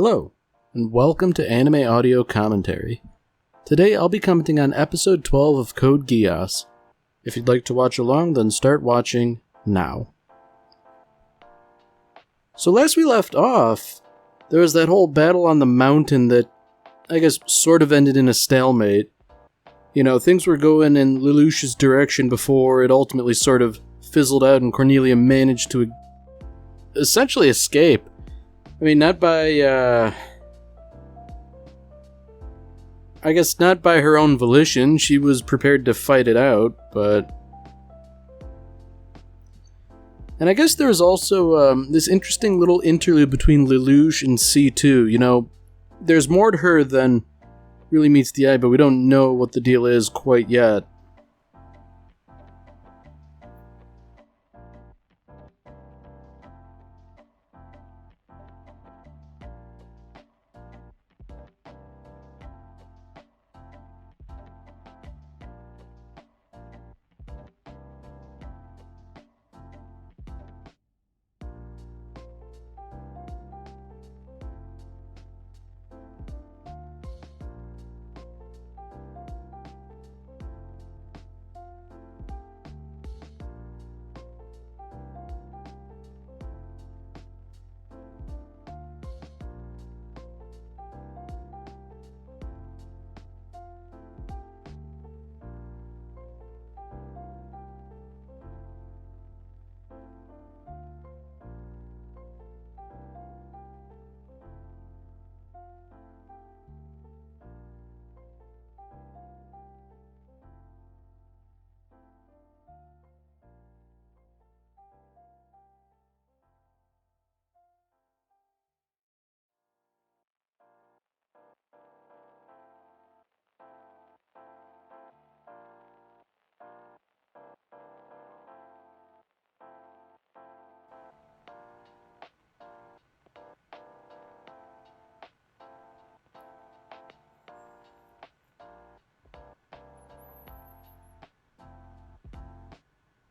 Hello, and welcome to Anime Audio Commentary. Today I'll be commenting on episode 12 of Code Geass. If you'd like to watch along, then start watching now. So last we left off, there was that whole battle on the mountain that, I guess, sort of ended in a stalemate. You know, things were going in Lelouch's direction before it ultimately sort of fizzled out and Cornelia managed to essentially escape. I mean, not by, I guess not by her own volition. She was prepared to fight it out, but... And I guess there was also this interesting little interlude between Lelouch and C2. You know, there's more to her than really meets the eye, but we don't know what the deal is quite yet.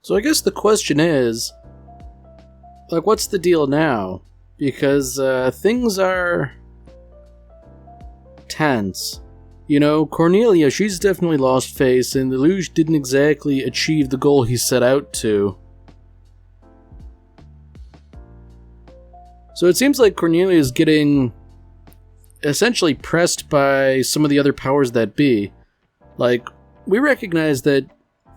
So I guess the question is, like, what's the deal now? Because things are tense. You know, Cornelia, she's definitely lost face, and Lelouch didn't exactly achieve the goal he set out to. So it seems like Cornelia is getting essentially pressed by some of the other powers that be. Like, we recognize that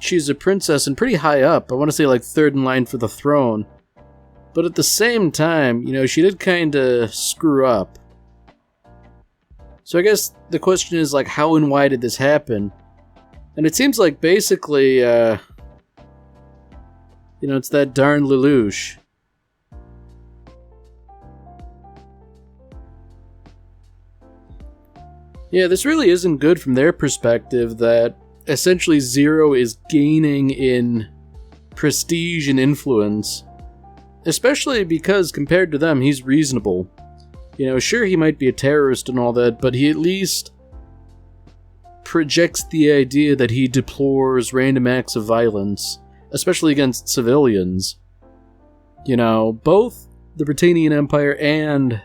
she's a princess and pretty high up. I want to say like third in line for the throne. But at the same time, you know, she did kind of screw up. So I guess the question is, like, how and why did this happen? And it seems like basically, you know, it's that darn Lelouch. Yeah, this really isn't good from their perspective that essentially Zero is gaining in prestige and influence. Especially because, compared to them, he's reasonable. You know, sure, he might be a terrorist and all that, but he at least projects the idea that he deplores random acts of violence, especially against civilians. You know, both the Britannian Empire and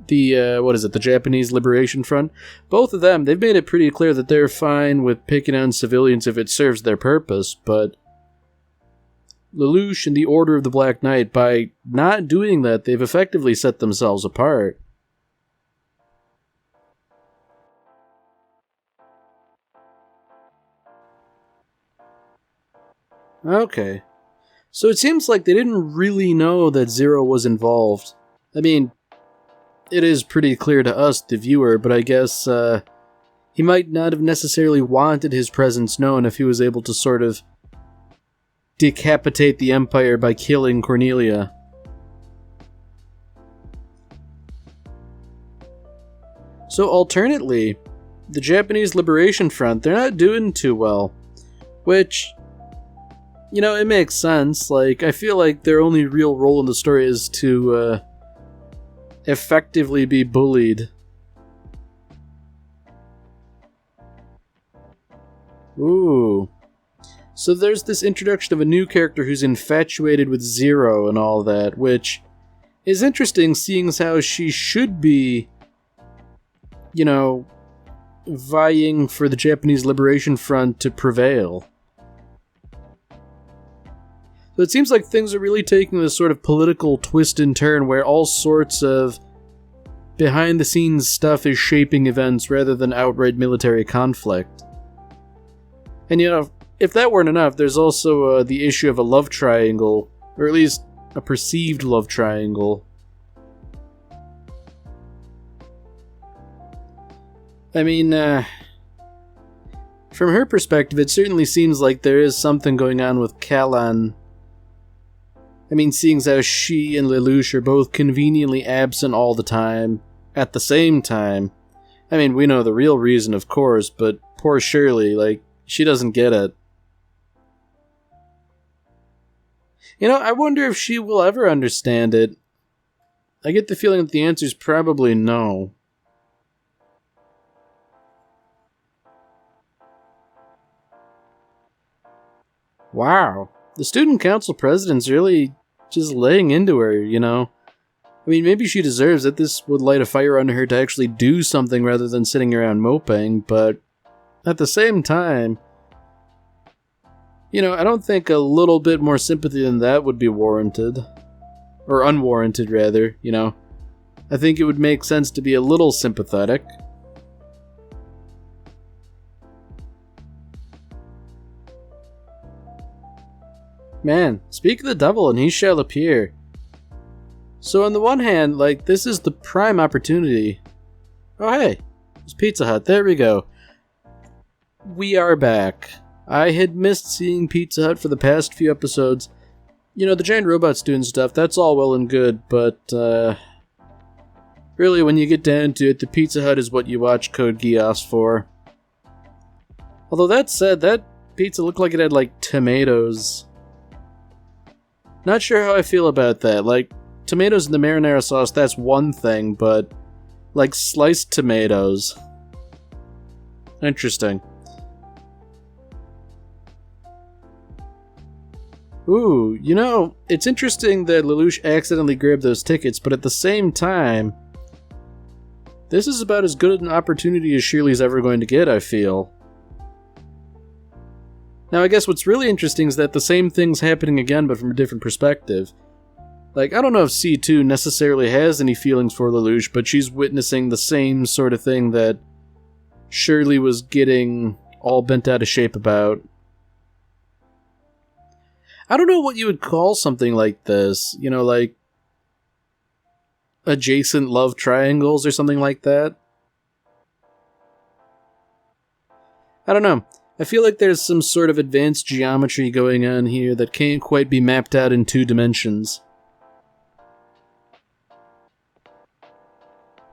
the Japanese Liberation Front, both of them, they've made it pretty clear that they're fine with picking on civilians if it serves their purpose, but Lelouch and the Order of the Black Knight, by not doing that, they've effectively set themselves apart. Okay. So it seems like they didn't really know that Zero was involved. I mean, it is pretty clear to us, the viewer, but I guess he might not have necessarily wanted his presence known if he was able to sort of decapitate the Empire by killing Cornelia. So alternately, the Japanese Liberation Front, they're not doing too well. Which, you know, it makes sense. Like, I feel like their only real role in the story is to effectively be bullied. Ooh. So there's this introduction of a new character who's infatuated with Zero and all that, which is interesting, seeing as how she should be, you know, vying for the Japanese Liberation Front to prevail. So it seems like things are really taking this sort of political twist and turn where all sorts of behind-the-scenes stuff is shaping events rather than outright military conflict. And you know, if that weren't enough, there's also the issue of a love triangle, or at least a perceived love triangle. I mean, from her perspective, it certainly seems like there is something going on with Callan. I mean, seeing as how she and Lelouch are both conveniently absent all the time, at the same time. I mean, we know the real reason, of course, but poor Shirley, like, she doesn't get it. You know, I wonder if she will ever understand it. I get the feeling that the answer is probably no. Wow. The student council president's really just laying into her, you know? I mean, maybe she deserves it. This would light a fire under her to actually do something rather than sitting around moping, but at the same time, you know, I don't think a little bit more sympathy than that would be warranted. Or unwarranted, rather, you know? I think it would make sense to be a little sympathetic. Man, speak of the devil and he shall appear. So on the one hand, like, this is the prime opportunity. Oh hey, it's Pizza Hut, there we go. We are back. I had missed seeing Pizza Hut for the past few episodes. You know, the giant robots doing stuff, that's all well and good, but, really, when you get down to it, the Pizza Hut is what you watch Code Geass for. Although that said, that pizza looked like it had, like, tomatoes. Not sure how I feel about that. Like, tomatoes in the marinara sauce, that's one thing, but, like, sliced tomatoes. Interesting. Ooh, you know, it's interesting that Lelouch accidentally grabbed those tickets, but at the same time, this is about as good an opportunity as Shirley's ever going to get, I feel. Now, I guess what's really interesting is that the same thing's happening again, but from a different perspective. Like, I don't know if C2 necessarily has any feelings for Lelouch, but she's witnessing the same sort of thing that Shirley was getting all bent out of shape about. I don't know what you would call something like this. You know, like adjacent love triangles or something like that. I don't know. I feel like there's some sort of advanced geometry going on here that can't quite be mapped out in 2 dimensions.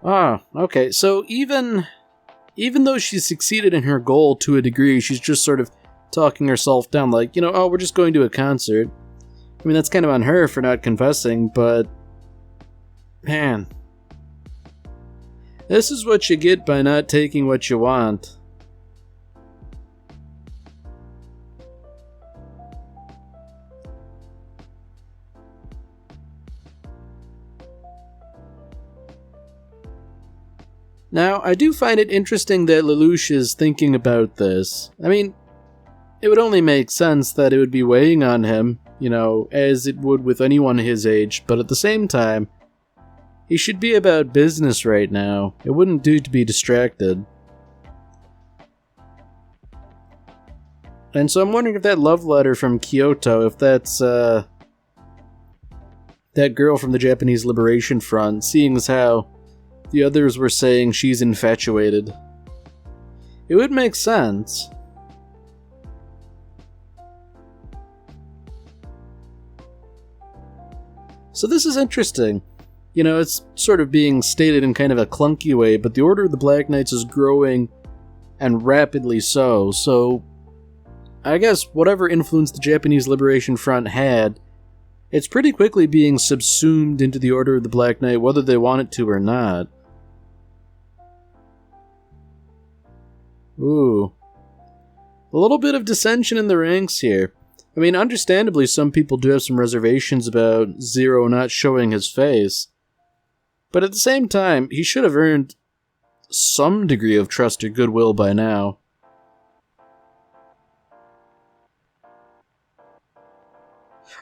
Ah, okay, so even though she's succeeded in her goal to a degree, she's just sort of talking herself down, like, you know, oh, we're just going to a concert. I mean, that's kind of on her for not confessing, but man, this is what you get by not taking what you want. Now, I do find it interesting that Lelouch is thinking about this. I mean, it would only make sense that it would be weighing on him, you know, as it would with anyone his age, but at the same time, he should be about business right now. It wouldn't do to be distracted. And so I'm wondering if that love letter from Kyoto, if that's, that girl from the Japanese Liberation Front, seeing as how the others were saying she's infatuated. It would make sense. So this is interesting. You know, it's sort of being stated in kind of a clunky way, but the Order of the Black Knights is growing, and rapidly so. So, I guess whatever influence the Japanese Liberation Front had, it's pretty quickly being subsumed into the Order of the Black Knight, whether they want it to or not. Ooh. A little bit of dissension in the ranks here. I mean, understandably, some people do have some reservations about Zero not showing his face. But at the same time, he should have earned some degree of trust or goodwill by now.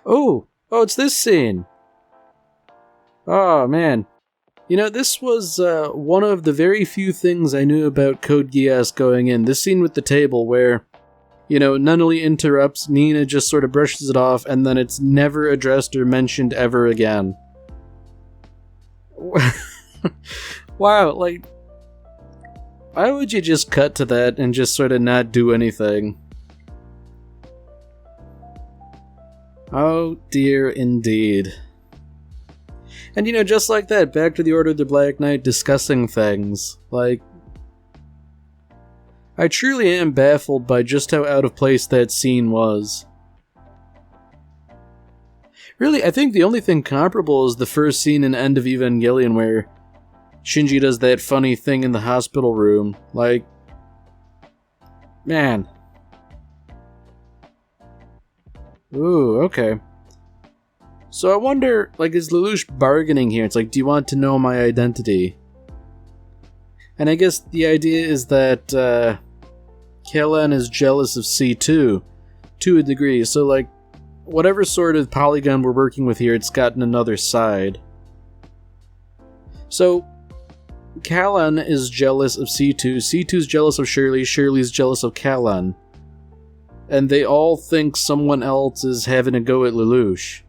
Oh, it's this scene. Oh, man. You know, this was one of the very few things I knew about Code Geass going in. This scene with the table where, you know, Nunnally interrupts, Nina just sort of brushes it off, and then it's never addressed or mentioned ever again. Wow, like, why would you just cut to that and just sort of not do anything? Oh dear, indeed. And you know, just like that, back to the Order of the Black Knight discussing things. Like, I truly am baffled by just how out of place that scene was. Really, I think the only thing comparable is the first scene in End of Evangelion where Shinji does that funny thing in the hospital room. Like, man. Ooh, okay. So I wonder, like, is Lelouch bargaining here? It's like, do you want to know my identity? And I guess the idea is that Kellen is jealous of C2 to a degree. So, like, whatever sort of polygon we're working with here, it's gotten another side. So, Kellen is jealous of C2, C2's jealous of Shirley, Shirley's jealous of Kellen. And they all think someone else is having a go at Lelouch.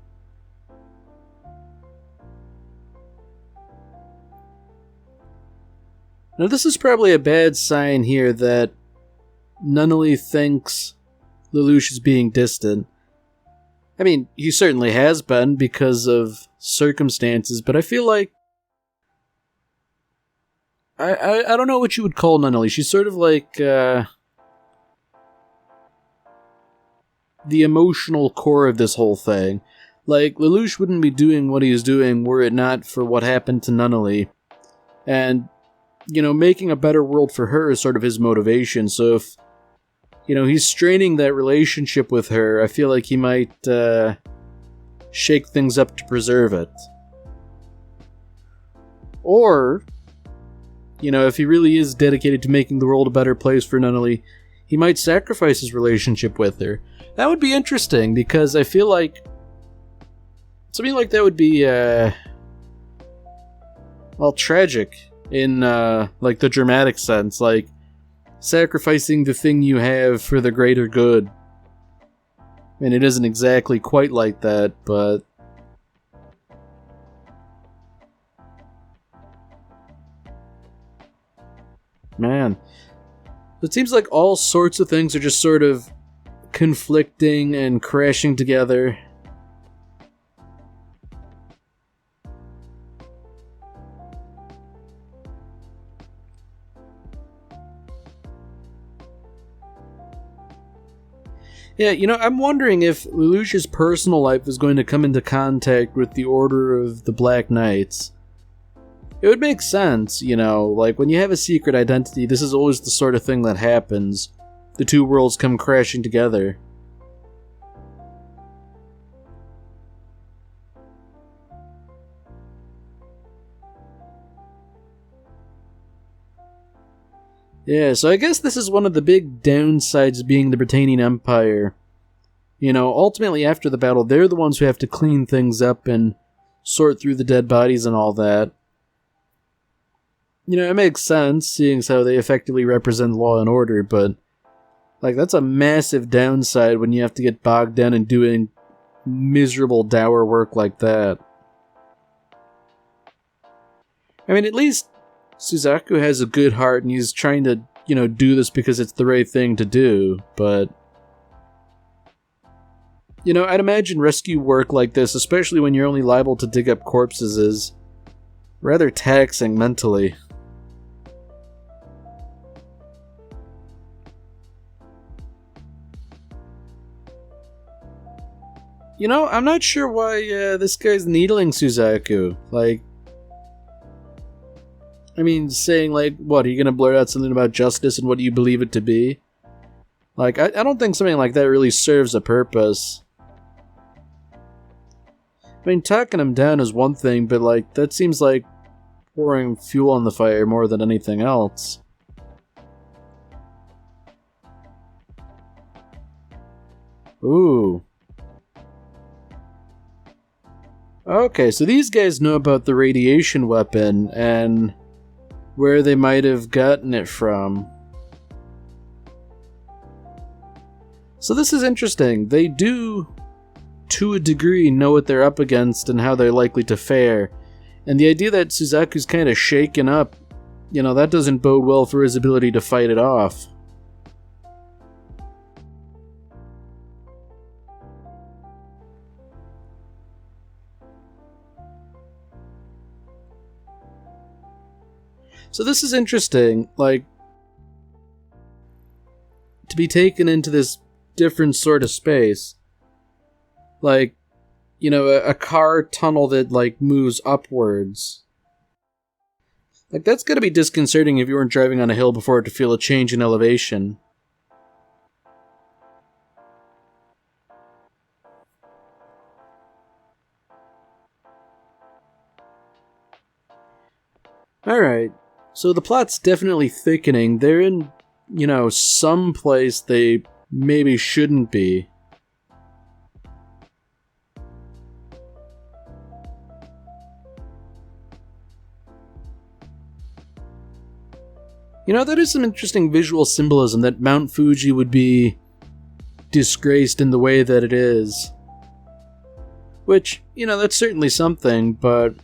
Now this is probably a bad sign here that Nunnally thinks Lelouch is being distant. I mean, he certainly has been because of circumstances, but I feel like I don't know what you would call Nunnally. She's sort of like the emotional core of this whole thing. Like, Lelouch wouldn't be doing what he is doing were it not for what happened to Nunnally. And, you know, making a better world for her is sort of his motivation. So if, you know, he's straining that relationship with her, I feel like he might shake things up to preserve it. Or, you know, if he really is dedicated to making the world a better place for Nunnally, he might sacrifice his relationship with her. That would be interesting, because I feel like something like that would be, well, tragic in, like, the dramatic sense, like, sacrificing the thing you have for the greater good. And it isn't exactly quite like that, but man. It seems like all sorts of things are just sort of conflicting and crashing together. Yeah, you know, I'm wondering if Lelouch's personal life is going to come into contact with the Order of the Black Knights. It would make sense, you know, like, when you have a secret identity, this is always the sort of thing that happens. The two worlds come crashing together. Yeah, so I guess this is one of the big downsides of being the Britannian Empire. You know, ultimately after the battle, they're the ones who have to clean things up and sort through the dead bodies and all that. You know, it makes sense, seeing as how they effectively represent law and order, but, like, that's a massive downside when you have to get bogged down in doing miserable dour work like that. I mean, at least Suzaku has a good heart and he's trying to, you know, do this because it's the right thing to do, but, you know, I'd imagine rescue work like this, especially when you're only liable to dig up corpses, is rather taxing mentally. You know, I'm not sure why this guy's needling Suzaku. Like, I mean, saying, like, what, are you gonna blurt out something about justice and what do you believe it to be? Like, I don't think something like that really serves a purpose. I mean, talking him down is one thing, but, like, that seems like pouring fuel on the fire more than anything else. Ooh. Okay, so these guys know about the radiation weapon and where they might have gotten it from. So this is interesting. They do, to a degree, know what they're up against and how they're likely to fare. And the idea that Suzaku's kind of shaken up, you know, that doesn't bode well for his ability to fight it off. So this is interesting, like, to be taken into this different sort of space. Like, you know, a car tunnel that, like, moves upwards. Like, that's gotta be disconcerting if you weren't driving on a hill before to feel a change in elevation. Alright, so the plot's definitely thickening. They're in, you know, some place they maybe shouldn't be. You know, that is some interesting visual symbolism that Mount Fuji would be disgraced in the way that it is. Which, you know, that's certainly something, but...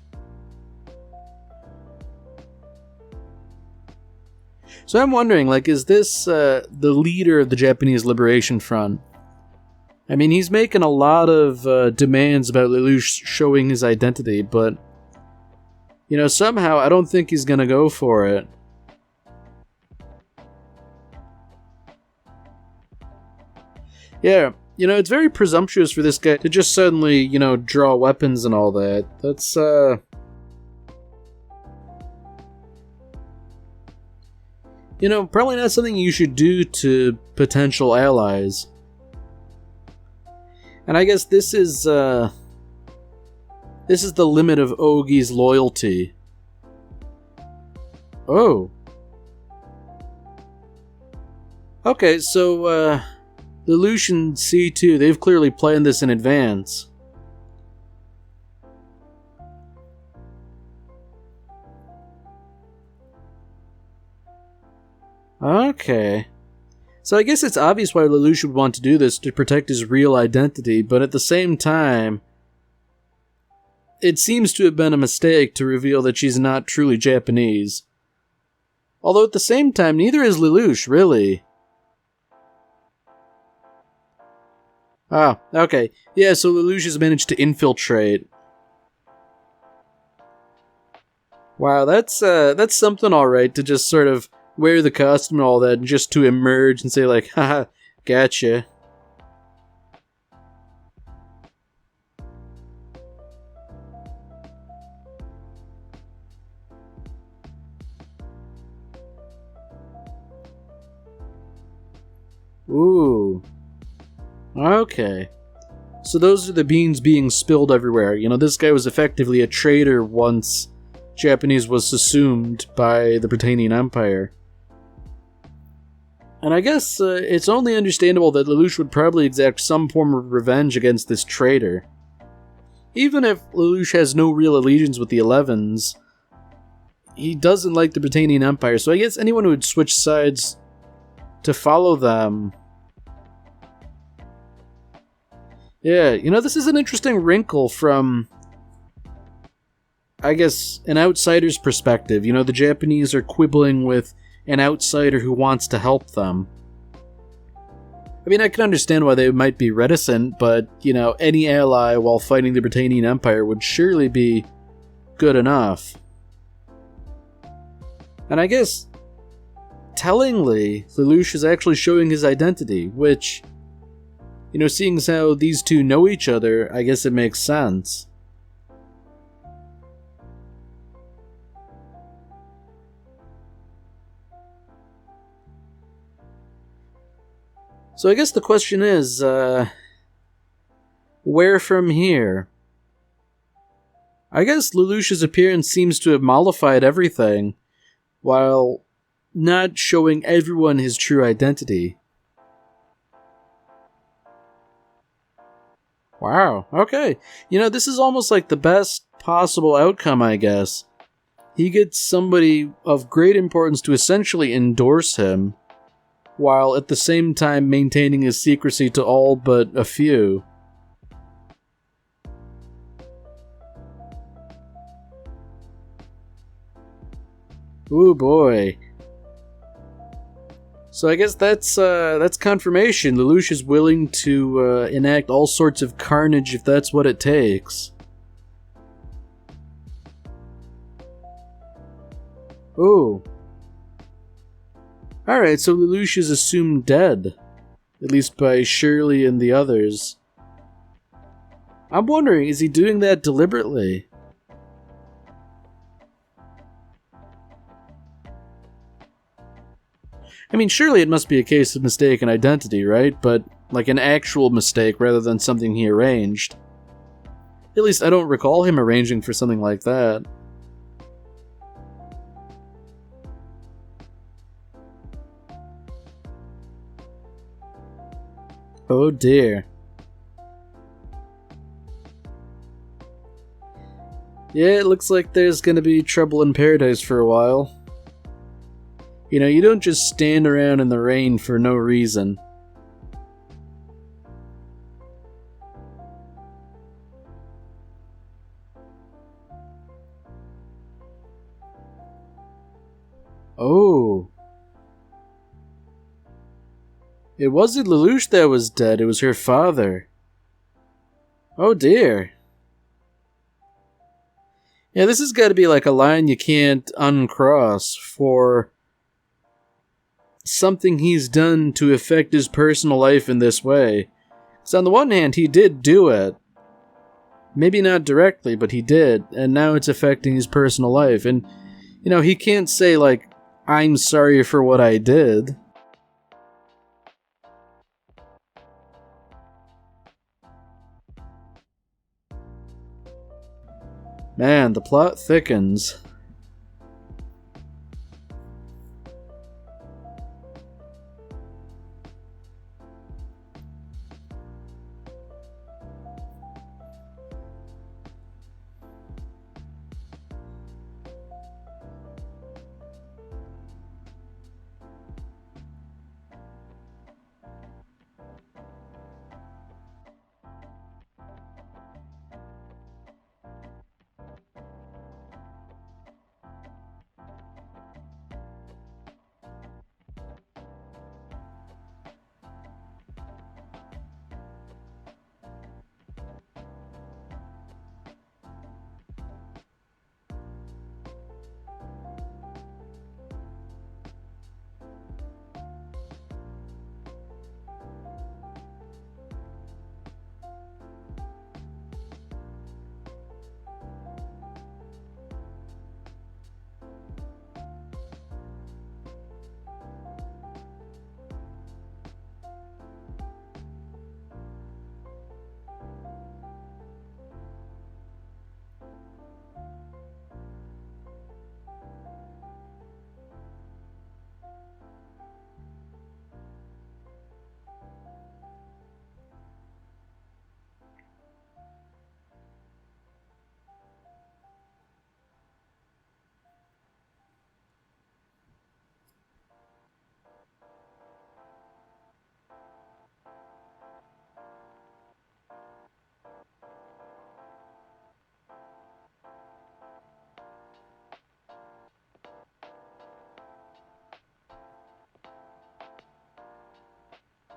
So I'm wondering, like, is this the leader of the Japanese Liberation Front? I mean, he's making a lot of demands about Lelouch showing his identity, but... You know, somehow I don't think he's gonna go for it. Yeah, you know, it's very presumptuous for this guy to just suddenly, you know, draw weapons and all that. That's, you know, probably not something you should do to potential allies. And I guess this is the limit of Ogi's loyalty. Oh. Okay, so, Lelouch and C2, they've clearly planned this in advance. Okay. So I guess it's obvious why Lelouch would want to do this, to protect his real identity, but at the same time, it seems to have been a mistake to reveal that she's not truly Japanese. Although at the same time, neither is Lelouch, really. Ah, okay. Yeah, so Lelouch has managed to infiltrate. Wow, that's something alright, to just sort of wear the costume and all that, and just to emerge and say like, haha, gotcha. Ooh. Okay. So those are the beans being spilled everywhere. You know, this guy was effectively a traitor once Japanese was assumed by the Britannian Empire. And I guess it's only understandable that Lelouch would probably exact some form of revenge against this traitor. Even if Lelouch has no real allegiance with the Elevens, he doesn't like the Britannian Empire, so I guess anyone who would switch sides to follow them... Yeah, you know, this is an interesting wrinkle from, I guess, an outsider's perspective. You know, the Japanese are quibbling with an outsider who wants to help them. I mean, I can understand why they might be reticent, but, you know, any ally while fighting the Britannian Empire would surely be good enough. And I guess, tellingly, Lelouch is actually showing his identity, which... You know, seeing as how these two know each other, I guess it makes sense. So I guess the question is, where from here? I guess Lelouch's appearance seems to have mollified everything, while not showing everyone his true identity. Wow, okay. This is almost like the best possible outcome, I guess. He gets somebody of great importance to essentially endorse him, while at the same time maintaining his secrecy to all but a few. Ooh boy. So I guess that's confirmation. Lelouch is willing to enact all sorts of carnage if that's what it takes. Ooh. Alright, so Lelouch is assumed dead. At least by Shirley and the others. I'm wondering, is he doing that deliberately? I mean, surely it must be a case of mistaken identity, right? But, like an actual mistake rather than something he arranged. At least I don't recall him arranging for something like that. Oh dear. Yeah, it looks like there's gonna be trouble in paradise for a while. You don't just stand around in the rain for no reason. Oh. It wasn't Lelouch that was dead, it was her father. Oh dear. Yeah, this has got to be like a line you can't uncross for something he's done to affect his personal life in this way. Because on the one hand, he did do it. Maybe not directly, but he did. And now it's affecting his personal life. And, he can't say, like, I'm sorry for what I did. Man, the plot thickens.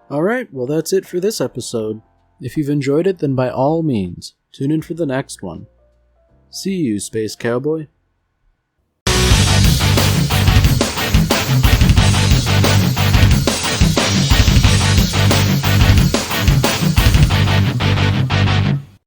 Alright, well that's it for this episode. If you've enjoyed it, then by all means, tune in for the next one. See you, Space Cowboy.